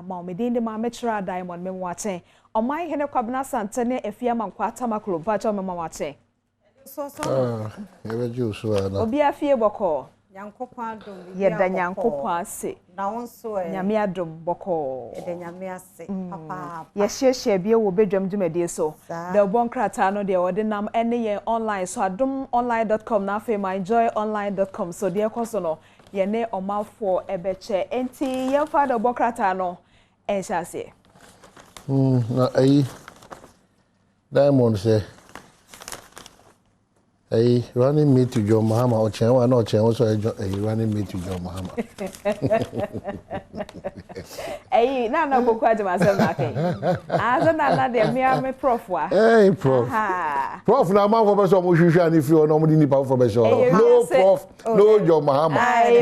ama me din de ma metra diamond me waten omai hene kwabna santene efia mankwata makro pacho me waten so ebe juice ana obi afie boko Yankopon adom yeda Nyankopon ase na wonso nyame adom boko yeda nyame ase papa ye hye bie wo bedwam dwumade so the bonkrata no de wode nam ene ye online so adomonline.com na fe myjoyonline.com so de ekoso no ye ne omafo ebeche enti ye fa the bonkrata no enhya ase na ai diamond say hey, running me to John Mahama or Chen, no Chen, also running me to John Mahama. Hey, na boko aje masem na kai. Aza na de me prof wa. Hey, prof. Prof na man for person mo hwehwe ani fi no mo di nipa for person. No prof, no John Mahama. Hey,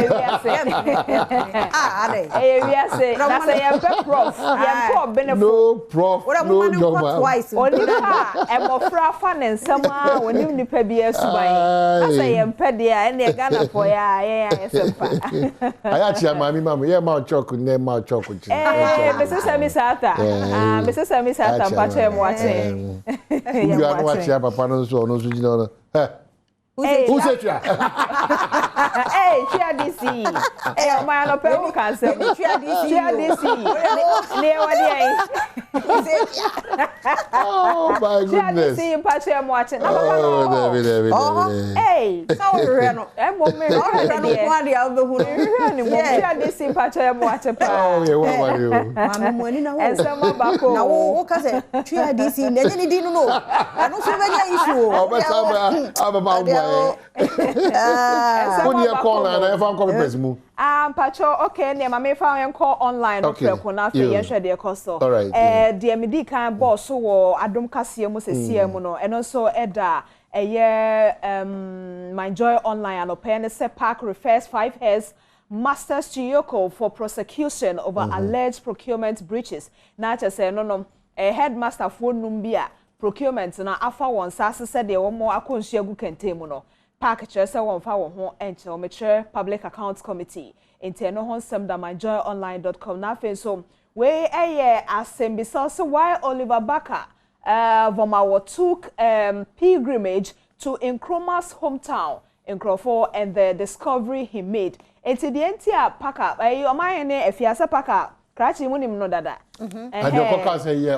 we are say. Na say yem prof. Yem prof benefit. No prof, no John Mahama. Oni ha e mofra fa ne nsam a woni nipa bi subai asa yempe de a ene Ghana for ya esempa aya chia mami mama ye ma choku ne ma choku chi Mrs. Samisata Mrs. Samisata pache mo ache you are no chia papa no so no so jina no who said you hey chia DC eh ma no pe wo kan se chia DC ne wa oh my goodness chia DC pache mo ache na papa no hey so re no e mo me no kwa dia obehu ni mo chia DC pache mo ache pa oh ye wa wa yo mama mo ani na wo ensema bako na wo ka se chia DC na nye ni di no anu so be nya issue o be sa aba ba mo when you call and I found copy press mu pacho okay ne ma me fa yen call online no preko na fe yen hwe de koso de medi kan boss wo adom kase mu sesie mu no eno so eda my joy online and open se park refers 5 years Masters Chiyoko for prosecution over alleged procurement breaches na cha say no headmaster for numbia procurement na afa won sase se de wo mo akonhia gu kentemu no park chese won fa wo ho enche o metre public accounts committee inteno hon sem da myjoyonline.com na fe so we assembly so why Oliver Baka Vomawo took pilgrimage to Nkrumah's hometown Nkrofo and the discovery he made enti the entia paka o man ne afiasa paka krachi munim no dada adekoka say yeah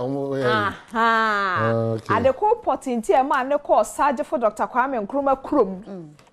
adeko potinti e ma ne call Sergeant for Dr. Kwame Nkrumah krom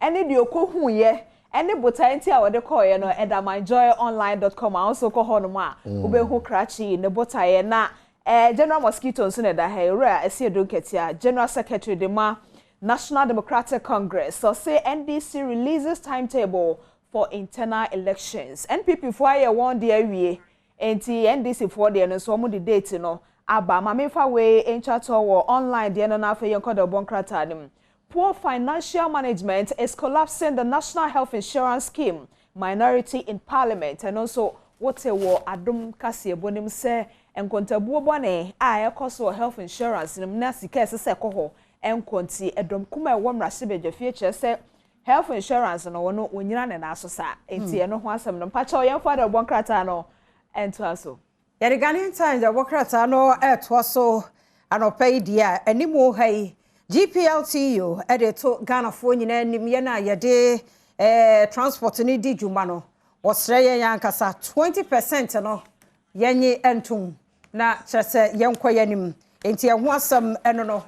ene de okohu ye ene botanti a wode call ye no eda myjoyonline.com also ko ho no ma obehu krachi ne botaye na General Mosquito nso ne da ha ewura esiedo ketia General Secretary de ma National Democratic Congress so say NDC releases timetable for internal elections NPP for year 1 day awie enti NDC for the no so mo the date no aba ma me fa we encha to online the no na fa yen kodo bonkrata nim poor financial management is collapsing the National Health Insurance Scheme minority in parliament and also what a war Adom kase bonim se enkontabuo bone a ekoso health insurance nim na sika se koho enkonti edom kuma e wo mrahye bedwafie che se health insurance no wono onyina ne na aso sa enti eno ho asem no pacha yen fa the bonkrata no ento aso yare Ghanaian Times the bonkrata no eto so anopai dia animu hai GPLTU edeto Ghana fo nyina anim ye na yede transport ni di dwuma no osre ye yankasa 20% no yenye entum na chese yenkwa yanim enti eho asem eno no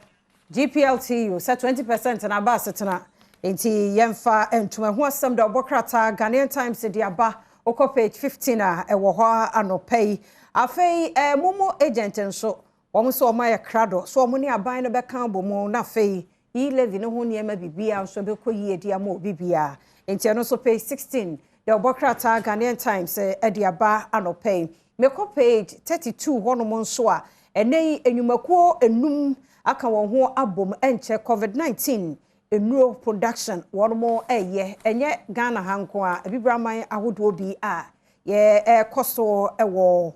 GPLTU say 20% na ba setena enti yemfa entum eho asem da obokrata Ghanaian Times di aba oko page 15 a ewo ho anopai afei momo agent nso wọ́n so ọmọ yẹ krado so ọmọ ní aban no bẹ́ka bomu na fei e-levy no ho niema bibia nso beko yie di ama bibia enti eno so page 16 the obokrata Ghanaian Times edi aba anopai meko page 32 hono nso a enei enyumakuo enum aka won ho abom enche COVID-19 enuro production won mo enye Ghana hanko a ebibraman ahodo bi a ye koso ewo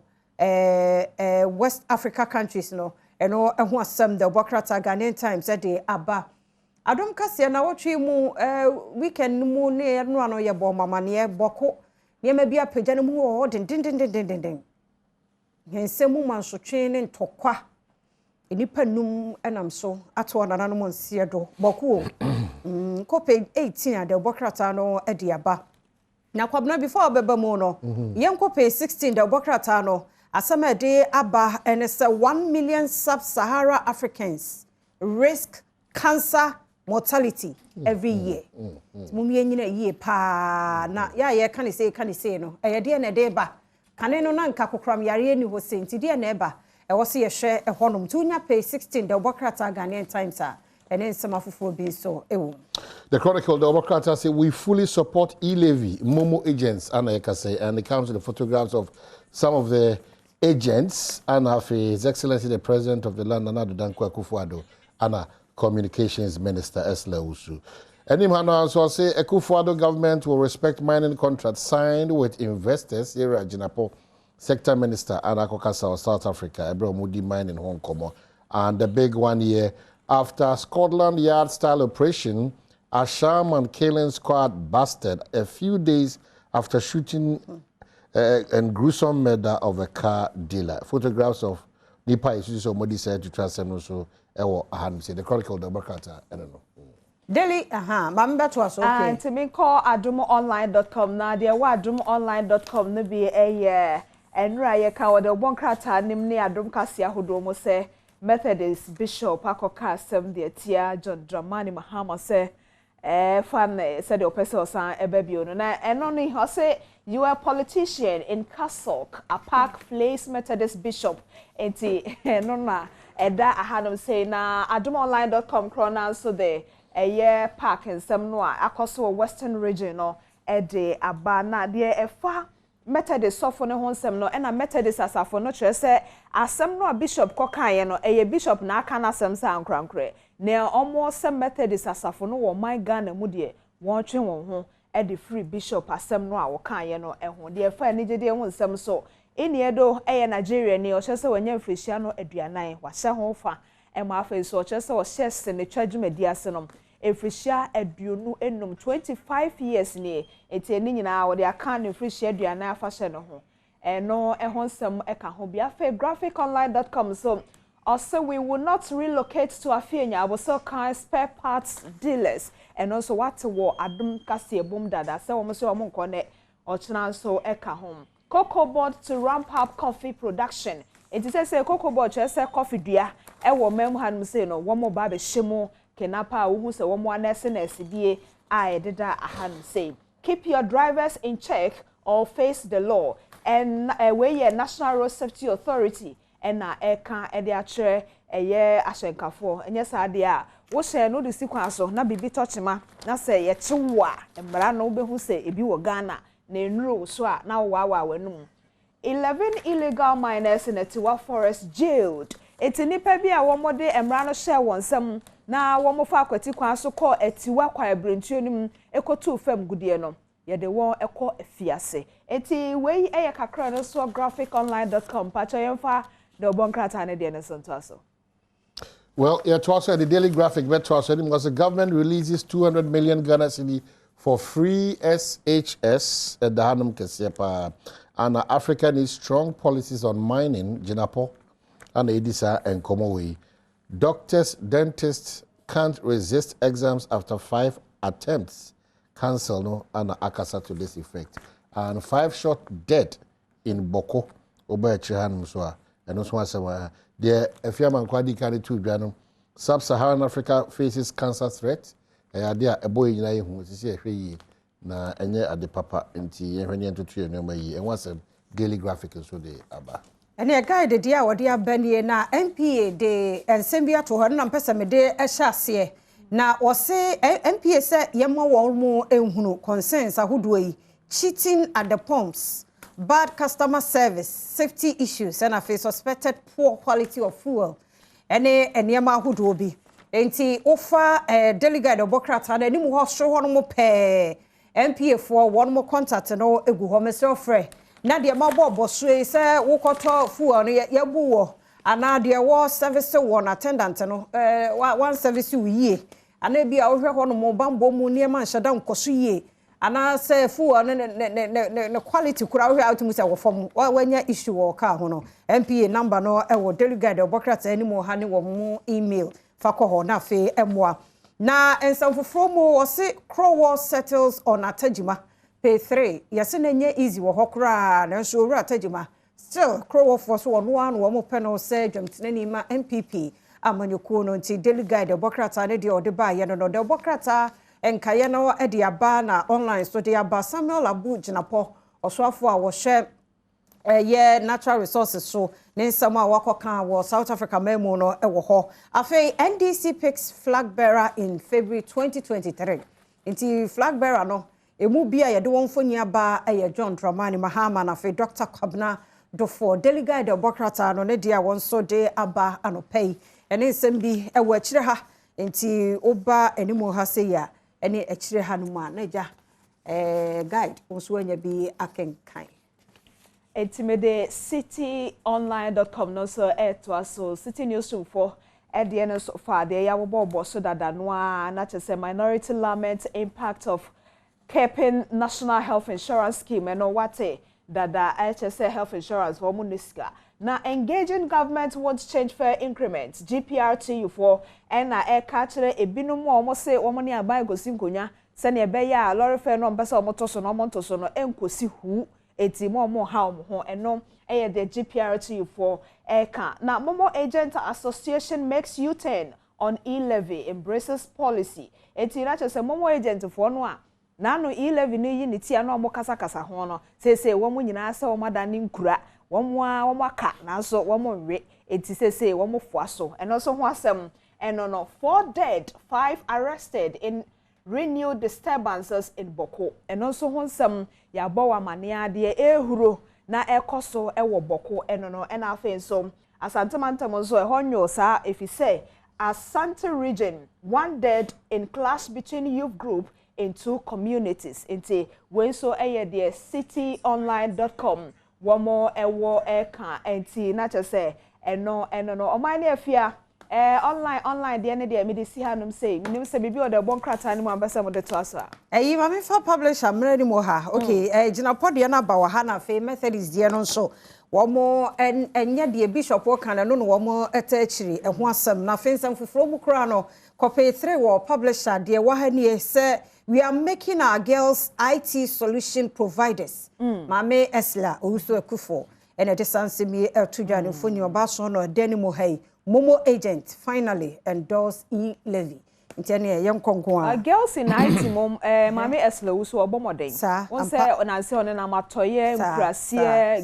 West Africa countries no eno eho asem the obokrata Ghanaian Times de aba adom kase na wotwe mu weekend mu ne no ano ye bo mama ne boko ne ma bia pagya no mu ho den hensemu mansotwe ne ntokwa enipa num enam so ato nananom nsie do boku kope 18 ade bokrata no ediaba na kwabna before beba mu no yen kope 16 de bokrata no asama de aba ene se 1 million sub-Sahara Africans risk cancer mortality every year. Mumye nyina yie pa na ya ye kan say no eyede na de ba kane no na nka kokram yare ni ho senti de na eba e wo se ye hwe e honom tu nya pay 16 the Bokrata Ghanaian Times a ene nsema foforo bi so ewo. The Chronicle, the Bokrata say we fully support e-levy Momo agents and it comes with the photographs of some of the agents and of His Excellency the President of the land Nana Dankwa Akufo-Addo and Communications Minister Esla Usu. Anyone also say Akufo-Addo government will respect mining contracts signed with investors here at Jinapo Sector Minister Anna Kokasa of South Africa, Ebro Mudi Mine in Hong Kong. And the big one here, after Scotland Yard style operation, a sham and killing squad busted a few days after shooting and gruesome murder of a car dealer. Photographs of Nipa Isuso Modi said to Transem so the Chronicle the Bokrata, I don't know. Daily, Mamba to us, okay. And to me call adomonline.com now, dear adomonline.com, no be a year. And Raya Kawa the Bokrata, Nimni Adom Kasia Hudomo say, Methodist Bishop Akoka 70 Tia John Dramani Mahama say, fan said the person san a baby on and only he say you are a politician in Castle, a Park Place Methodist Bishop, and nona. Eda ahanum say na adomonline.com chrono so the a year park in some noa akoso western region no ede abana de efa Methodist sofo ne honsem no na Methodist asafo no kire say asem no bishop kokan no eye bishop na aka na asem sa ankrankre na omo sem Methodist asafo no wo my Ghana mu de won twe won ho ede free bishop asem no a wo kan no ho de efa ni gede honsem so ini edo Nigeria ni o chese wanya mfrishia no aduanan wa hye ho fa e ma afa so o chese o hye ne twadwumadi ase no mfrishia aduonu enum 25 years ni eti eni nyina wo de aka ne mfrishia aduanan afa hye no ho no ehonsem eka ho bia fa graphiconline.com so also we will not relocate to Afienya aboso kan spare parts dealers and also what wo Adom kase bom dada se wo mo so mo nkone o chena so eka home Cocoa board to ramp up coffee production. It is a cocoa board just a coffee dua. Ewo mem han say no one more baby shimo kenapa who say one more SNSDA I did a han say. Keep your drivers in check or face the law. And we National Road Safety Authority and na eka e dia chere eye ahyenkafo. Enye sadia wo share no the sequence na bibi touchma na say ye chewa embra no be hu say ebi wo Ghana. Nenro so na wawa wanum 11 illegal miners in Etiwa Forest jailed. Eti nipa bi a womode emra no share wonsam na womofa akwati kwan so call Etiwa kwa ebrentuo nim ekotu fam gudie no ye de won ekọ afiase. Eti wey eye kakra no so graphiconline.com pacho yemfa the Bokrata ne de ne sonto so. Well, to also the Daily Graphic metro because the government releases 200 million Ghana cedi for free SHS at the Hanum Kesiepa. And Africa needs strong policies on mining, Jinapo, and Edisa and Komowei. Doctors, dentists can't resist exams after 5 attempts. Cancel, no, and Akasa to this effect. And 5 shot dead in Boko, Oba Chihanum Soa. And also, the Efiaman Kwadi Kani 2 Sub-Saharan Africa faces cancer threat. There a boy in who is here na enye ade papa nti ehwene ntoto enoma yi and what's a Daily Graphic so de aba ene a guide dia wode abanie na MPA de ensembia to ho na mpesa me de ehya na wose MPA se yemma won mu enhunu concerns ahodo yi cheating at the pumps, bad customer service, safety issues and a suspected poor quality of fuel ene enema ahodo bi enti ofa delegate Bokrata na nimu ho so ho no mo pe MPA for one more contact no egu ho mesel frɛ na de ma bobo so e se wokoto fuel no yabu wo ana de wo service one attendant no one service wo yie ana bia wo hwɛ ho no mo bambo mu niema nhyada nkoso yie ana say fuel ne quality kura we out mu say wo fom wanya issue wo ka ho no MPA number no e wo delegate obokrata ani mo ha ne wo mu email fa ko ho na fe emwa na ensamfofro mu wo se Crow settles on Atagima pay 3 yese na nye easy wo hokra na so owura Atagima still Crow for so no one wo mo pe no say dwamtene ma MPP amanyoko no nti delegate obokrata ne de odeba ye no de obokrata enkaye no e de aba na online so de aba Samuel Abu Jinapo osoafo a wo hwe ye natural resources so ne nsama a wakoka wo South Africa memo no e wo ho afei NDC picks flag bearer in February 2023 nti flag bearer no emu bia ye de won foni aba ye John Dramani Mahama na afei Dr. Kwabna Dofo delegate obokrata no ne dia won so de aba anopei ene nsem bi e wo akire ha nti oba enimo ha se ya ene akire ha no ma na ja guide wo anya bi akenkan Etimede cityonline.com no so so city newsroom for the no so far there ya wo so dada no na chese minority lament impact of keeping national health insurance scheme and no wate dada HSA health insurance for munisika na engaging government won't change fair increments GPRTU for and na e catchere ebinum omo se omo ni aban gosi nkonya se ne be ya lorry fair no mpesa omo to so no omo to so no enkosi hu eti mo ha ho eno eye the GPRTU for eka na Momo Agent Association makes U-turn on e-levy embraces policy eti na chese Momo Agent for no a na no e-levy ni yi ni tia no mo kasa ho no se wo mo nyina se wo madane nkura wo mo aka na so wo mo nwe eti se wo mo foa so eno so ho asem eno no 4 dead 5 arrested in renewed disturbances in Boko eno so ho nsem ya bowa mania de ehuro na ekoso ewo Boko eno no na afen so asantemantam so ehonyo sa efise Asante region 1 dead in clash between youth group in 2 communities into when so the cityonline.com womo ewo eka enti na chese eno no omani afia online de ne de me de si hanum say nim say bibi o de bon krata ni mo ambasa mo de to asa ma me fa publisher mre ni mo ha okay gina pod ye na ba wa ha na fe Methodist de no so womo enya de bishop o kan no womo etachiri eho asem na fe nsam fufuro mu kra no copy 3 wo publisher de wa ha ni say we are making our girls IT solution providers mame esla owuso ekufo ene de sanse mi etudwane foni oba so no deni mo hai Momo Agent finally endorsed e-levy. Ntene ye nkonkon a girls in IT mom mame esla wuso obomoden won say onanse on na matoye nkurase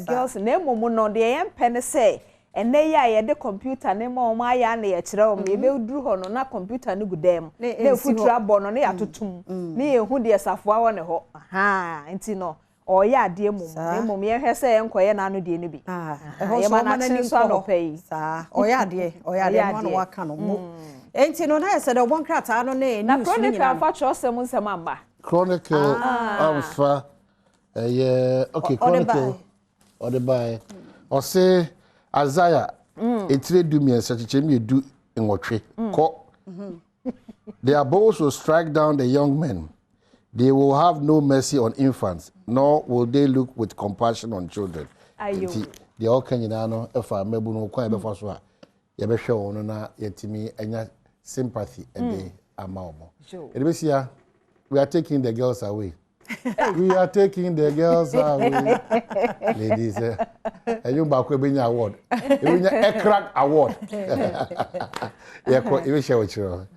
girls na momo no de ye mpene say ene ya ye de computer ne ma o ya na ye kire o me be duru ho no na computer ne gudem na futura bo no ne atotum ne ye hu de safo awo ne ho aha nti no o ya de mum ye hwe say enkoye na no de ne bi ye ma na ni so no pay sa o ya de no no waka no mu enti no na ye say de bon krata no na na chronicle afa chosem nsem amba chronicle amfa okay chronicle or the buy or say Isaiah etire du mi ensachiche mi edu enwotwe ko they are both to strike down the young men. They will have no mercy on infants, nor will they look with compassion on children. They all can no if I mebu no kwan be for so a ye be hwe won na yetimi enya sympathy e dey amaomo. Edebisia we are taking the girls away. We are taking the girls away. Ladies, you back we bring award. We bring a crack award. Yeah, we share with you.